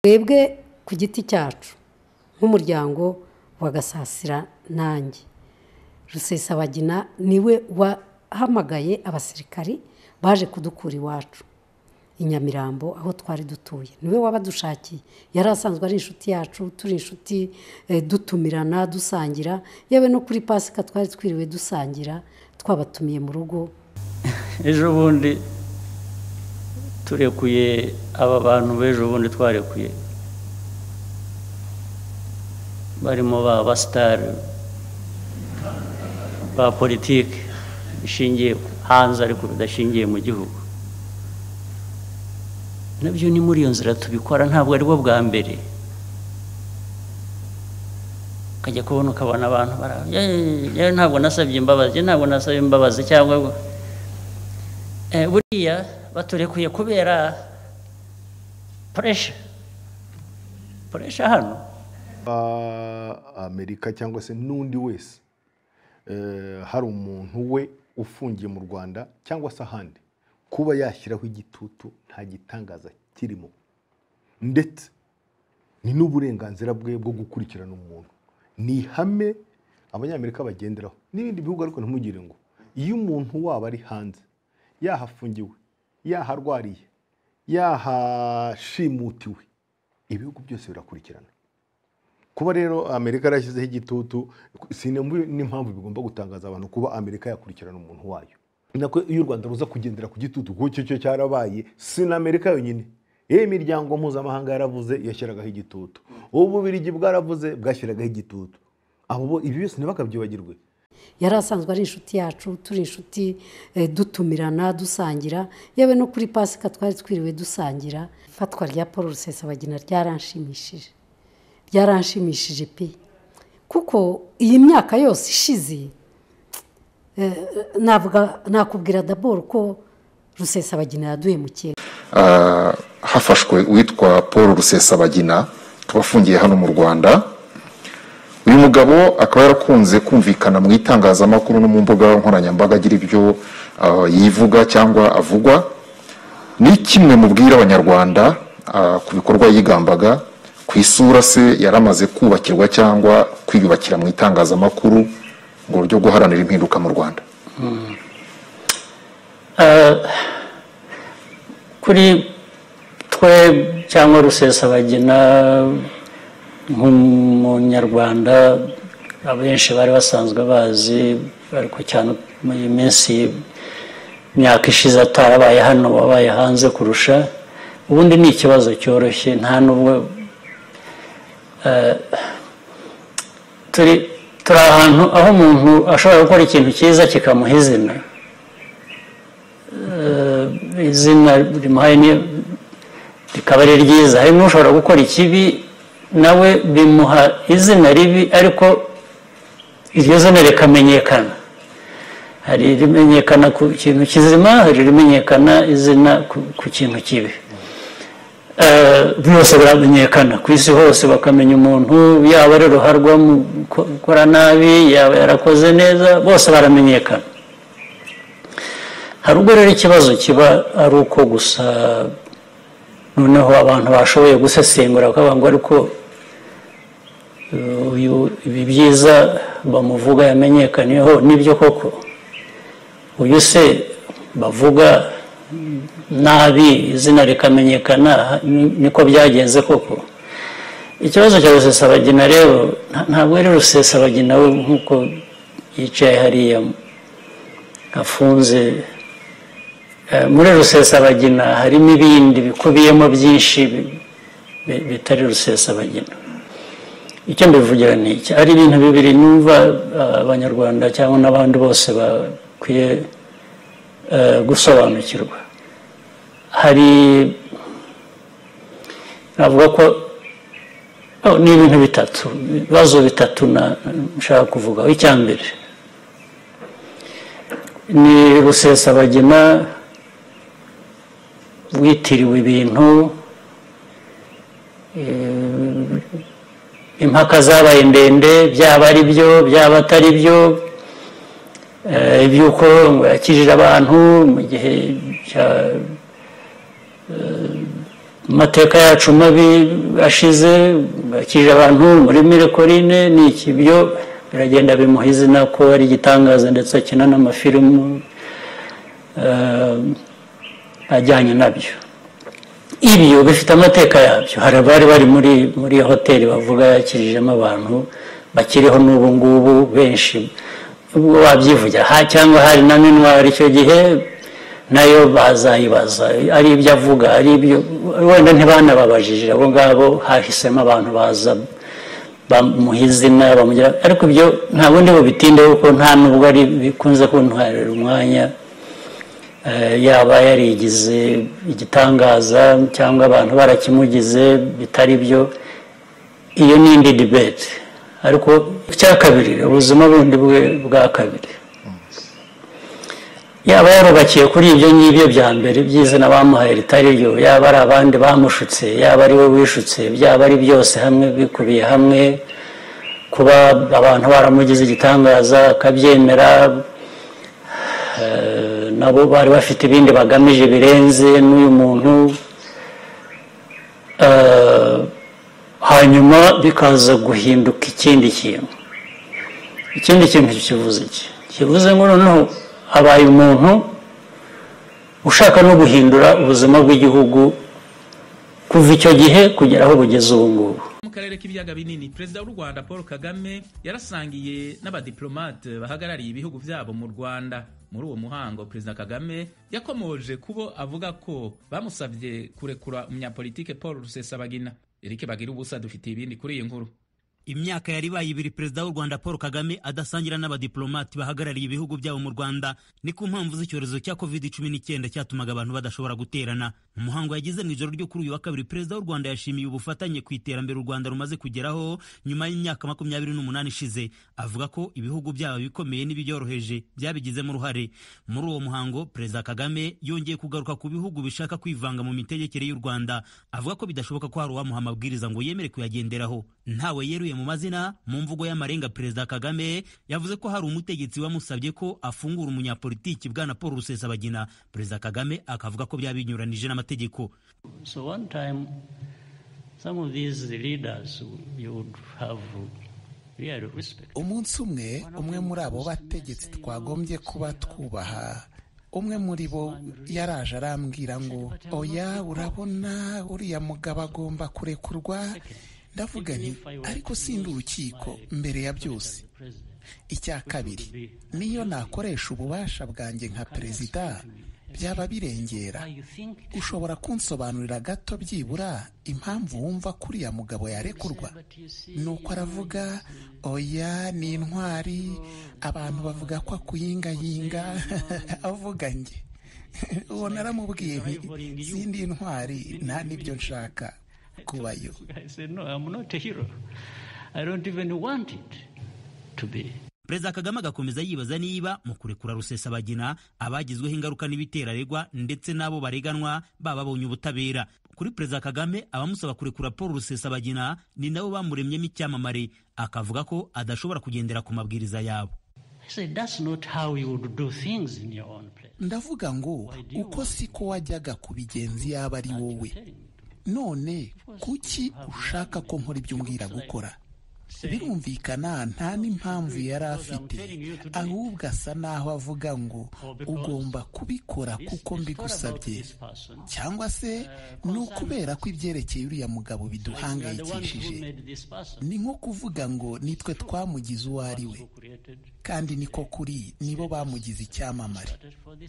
twebwe ku giti cyacu nk'umuryango wa Gasasira nanjye Rusesabagina niwe wahamagaye abasirikari baje kudukura iwacu Inyamirambo aho twari dutuye niwe wabadushakiye yari asanzwe ari inshuti yacu turi inshuti dutumirana dusangira yewe no kuri Pasika twari twiriwe dusangira twabatumiye mu rugo ejo bundi turekuye aba bantu bejo bundi twarekuye barimo ba star ba politiki ishingiye hanze ariko bidashingiye mu gihugu nabyo ni muri iyo nzira tubikora ntabwo ari bwo bwa mbere kajya kubona ukabona abantu ntabwo nasabye imbabazi cyangwa buriya baturekuye kubera pressure hano Amerika cyangwa se n'undi wese hari umuntu we ufungiye mu Rwanda cyangwa se ahandi kuba yashyiraho igitutu nta gitangaza kirimo ndetse ni n'uburenganzira bwe bwo gukurikirana umuntu ni ihame abanyamerika bagenderaho n'ibindi bihugu ariko ntimugire ngo iyo umuntu waba ari hanze yahafungiwe yaharwariye yahashimutiwe ibihugu byose birakurikirana kuba rero Amerika yarashyizeho igitutu n'impamvu bigomba gutangaza abantu kuba Amerika yakurikirana umuntu wayo nako iyo u Rwanda ruza kugendera ku gitutu kuko cyo cyarabaye si na Amerika yonyine imiryango mpuzamahanga yaravuze yashyiragaho igitutu Ububiligi bwaravuze bwashyiragaho igitutu abo ibi byose ntibakabyibagirwe yari asanzwe ari inshuti yacu turi inshuti dutumirana dusangira yewe no kuri Pasika twari twiriwe dusangira fatwa rya Paul Rusesabagina ryaranshimishije pe kuko iyi myaka yose ishize nakubwira d'abord ko Rusesabagina yaduhemukiye hafashwe witwa Paul Rusesabagina tubafungiye hano mu Rwanda uyu mugabo akaba yarakunze kumvikana mu itangazamakuru no mu mbuga nkoranyambaga agira ibyo yivuga cyangwa avugwa ni kimwe mu bwira abanyarwanda ku bikorwa yigambaga ku isura se yaramaze kubakirwa cyangwa kwiyubakira mu itangazamakuru ngo ryo guharanira impinduka mu Rwanda kuri twe cyangwa Rusesabagina nk'umunyarwanda abenshi bari basanzwe bazi ariko cyane muri iyi minsi imyaka ishize atarabaye hano wabaye hanze kurusha ubundi ni ikibazo cyoroshye nta nubwo turi ahantu aho umuntu ashobora gukora ikintu cyiza kikamuha izina rimuhaye rikaba ari ryiza hari n'ushobora gukora ikibi nawe bimuha izina ribi ariko iryo zina rikamenyekana hari rimenyekana ku kintu kizima hari rimenyekana izina ku kintu kibi byose biramenyekana ku isi hose bakamenya umuntu yaba ari ruharwa mu gukora nabi yaba yarakoze neza bose baramenyekana hari ubwo rero ikibazo kiba ari uko gusa noneho abantu bashoboye gusesengura bakavuga ngo ariko ibi byiza bamuvuga yamenyekaniyeho nibyo koko uyu se bavuga nabi izina rikamenyekana niko byagenze koko ikibazo cya Rusesabagina rero ntabwo ari Rusesabagina we nk'uko yicaye hariya afunze muri Rusesabagina harimo ibindi bikubiyemo byinshi bitari Rusesabagina icyo mbivugira ni iki ari ibintu bibiri numva abanyarwanda cyangwa n'abandi bose bakwiye gusobanukirwa hari navuga ko ni ibintu bitatu ibibazo bitatu nshaka kuvugaho icya mbere ni Rusesabagina witiriwe ibintu impaka zabaye ndende byaba ari byo byaba atari byo iby'uko yakijije abantu mu gihe amateka yacu mabi ashize bakije abantu muri Mirakorine n'iki byo biragenda bimuha izina ko ari igitangaza ndetse akina n'amafilimu ajyanye nabyo. Ibyo bifite amateka yabyo. Hari abari bari muri hoteli bavuga yakirijemo abantu bakiriho n'ubu ngubu benshi wabyivugira cyangwa hari na Minwari icyo gihe nayo bazayibaza ari ibyo avuga ari ibyo wenda ntibanababajije abo ngabo hahisemo abantu baza bamuha izina bamugira ariko ibyo nta bundi bubitindeho kuko nta nubwo ari bikunze kuntwarira umwanya yaba yarigize igitangaza cyangwa abantu barakimugize bitari byo iyo ni indi debate ariko icya kabiri ubuzima bundi bwa kabiri yaba yarubakiye kuri ibyo ngibyo bya mbere by'izina bamuhaye ritari ryo yaba ari abandi bamushutse yaba ari we wishutse byaba ari byose hamwe bikubiye hamwe kuba abantu baramugize igitangaza akabyemera nabo bari bafite ibindi bagamije birenze n'uyu muntu hanyuma bikaza guhinduka ikindi kintu kivuze iki kivuze ngo noneho habaye umuntu ushaka no guhindura ubuzima bw'igihugu kuva icyo gihe kugera aho bugeze ubu ngubu. Mu karere k'ibiyaga binini perezida w'u Rwanda Paul Kagame yarasangiye n'abadiplomate bahagarariye ibihugu byabo mu Rwanda. Muri uwo muhango perezida Kagame yakomoje kubo avuga ko bamusabye kurekura umunyapolitike Paul Rusesabagina. Eric Bagirubusa dufite ibindi kuri iyi nkuru. Imyaka yari baye ibiri perezida w'u Rwanda Paul Kagame adasangira n'abadiplomati bahagarariye ibihugu byabo mu Rwanda ni ku mpamvu z'icyorezo cya COVID-19 cyatumaga abantu badashobora guterana. Mu muhango yagize mu ijoro ryo kuri uyu wa kabiri perezida w'u Rwanda yashimiye ubufatanye ku iterambere u Rwanda rumaze kugeraho nyuma y'imyaka 28 ishize. Avuga ko ibihugu byabo bikomeye n'ibyoroheje byabigizemo uruhare. Muri uwo muhango perezida Kagame yongeye kugaruka ku bihugu bishaka kwivanga mu mitegekere y'u Rwanda. Avuga ko bidashoboka ko hari uwamuha amabwiriza ngo yemere kuyagenderaho. Ntawe yeruye mu mazina. Mu mvugo y'amarenga perezida Kagame yavuze ko hari umutegetsi wamusabye ko afungura umunyapolitiki bwana Paul Rusesabagina. Perezida Kagame akavuga ko byabinyuranije n'amategeko. So one time some of these leaders you would have really respect. Umunsi umwe muri abo bategetsi twagombye kuba twubaha. Umwe muri bo yaraje arambwira ngo oya urabona uriya mugabo agomba kurekurwa. Ndavuga nti ariko sindi urukiko mbere ya byose. Icya kabiri niyo nakoresha ububasha bwanjye nka perezida byaba birengera. Ushobora kunsobanurira gato byibura impamvu wumva kuriya mugabo yarekurwa? Nuko aravuga oya ni intwari, abantu bavuga ko akuyingayinga. Avuga nge uwo naramubwiye nti sindi intwari nta n'ibyo nshaka kubayo. I said no, I'm not a hero. I don't even want it to be. Perezida Kagame agakomeza yibaza niba mu kurekura Rusesabagina abagizweho ingaruka n'ibiteraregwa ndetse nabo bareganwa bababonye ubutabera. Kuri Perezida Kagame abamusaba kurekura Paul Rusesabagina ni nabo bamuremyemo icyamamare. Akavuga ko adashobora kugendera ku mabwiriza yabo. I said that's not how you would do things in your own place. Ndavuga ngo uko siko wajyaga kubigenza yaba ari wowe. None kuki ushaka ko nkora ibyo umbwira gukora? Birumvikana nta n'impamvu yari afite, ahubwo asa naho avuga ngo ugomba kubikora kuko mbigusabye, cyangwa se ni ukubera ko ibyerekeye uriya mugabo biduhangayikishije. Ni nko kuvuga ngo nitwe twamugize uwo ari we, kandi niko kuri nibo bamugize icyamamare,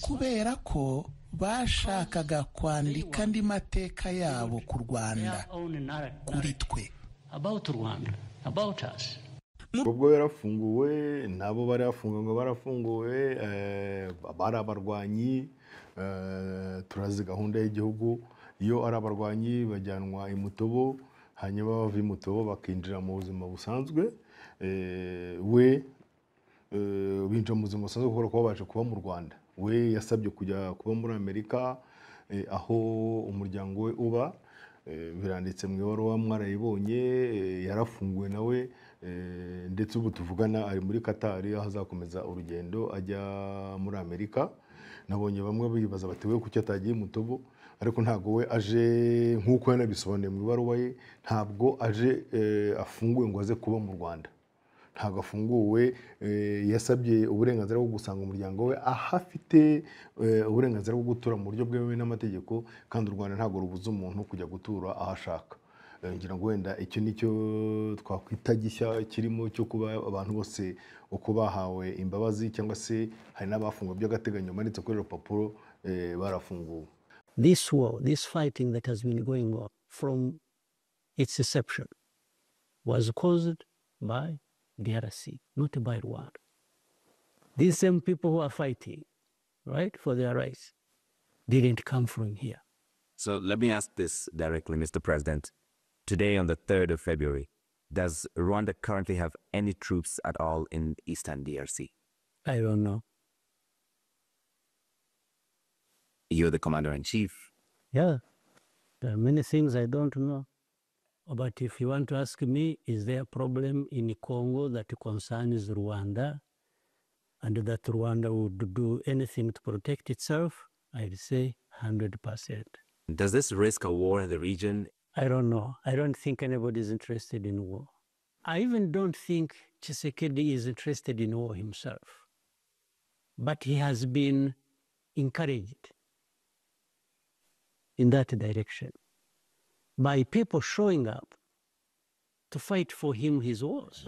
kubera ko bashakaga kwandika andi mateka yabo ku Rwanda kuri twe. ubwo yarafunguwe nabo bari bafunguwe ngo barafunguwe bari abarwanyi. Turazi gahunda y'igihugu, iyo ari abarwanyi bajyanwa imutobo, hanyuma bava imutobo bakinjira mu buzima busanzwe. We binjira mu buzima busanzwe kuko babasha kuba mu Rwanda. We yasabye kujya kuba muri Amerika, aho umuryango we uba. Biranditse mu ibaruwa mwarayibonye. Yarafunguwe nawe, ndetse ubu tuvugana ari muri Qatar, aho azakomeza urugendo ajya muri Amerika. Nabonye bamwe bibaza bati we kuki atagiye mutobo, ariko ntabwo we aje nk'uko yanabisobanuye mu ibaruwa ye, ntabwo aje afunguwe ngo aze kuba mu Rwanda, ntabwo afunguwe. Yasabye uburenganzira bwo gusanga umuryango we aho afite uburenganzira bwo gutura mu buryo bwemewe n'amategeko, kandi u Rwanda ntabwo rubuza umuntu kujya gutura aho ashaka. Ngira ngo wenda icyo nicyo twakwita gishya kirimo cyo kuba abantu bose uko bahawe imbabazi cyangwa se hari n'abafunguwe by'agateganyo manitse kuri rupapuro barafunguwe. This war, this fighting that has been going on from its inception was caused by DRC, not by Rwanda. These same people who are fighting, right, for their rights, didn't come from here. So let me ask this directly, Mr. President. Today, on the 3rd of February, does Rwanda currently have any troops at all in Eastern DRC? I don't know. You're the commander-in-chief. Yeah, there are many things I don't know. But if you want to ask me, is there a problem in Congo that concerns Rwanda and that Rwanda would do anything to protect itself? I'd say 100%. Does this risk a war in the region? I don't know. I don't think anybody is interested in war. I even don't think Tshisekedi is interested in war himself. But he has been encouraged in that direction by people showing up to fight for him his wars.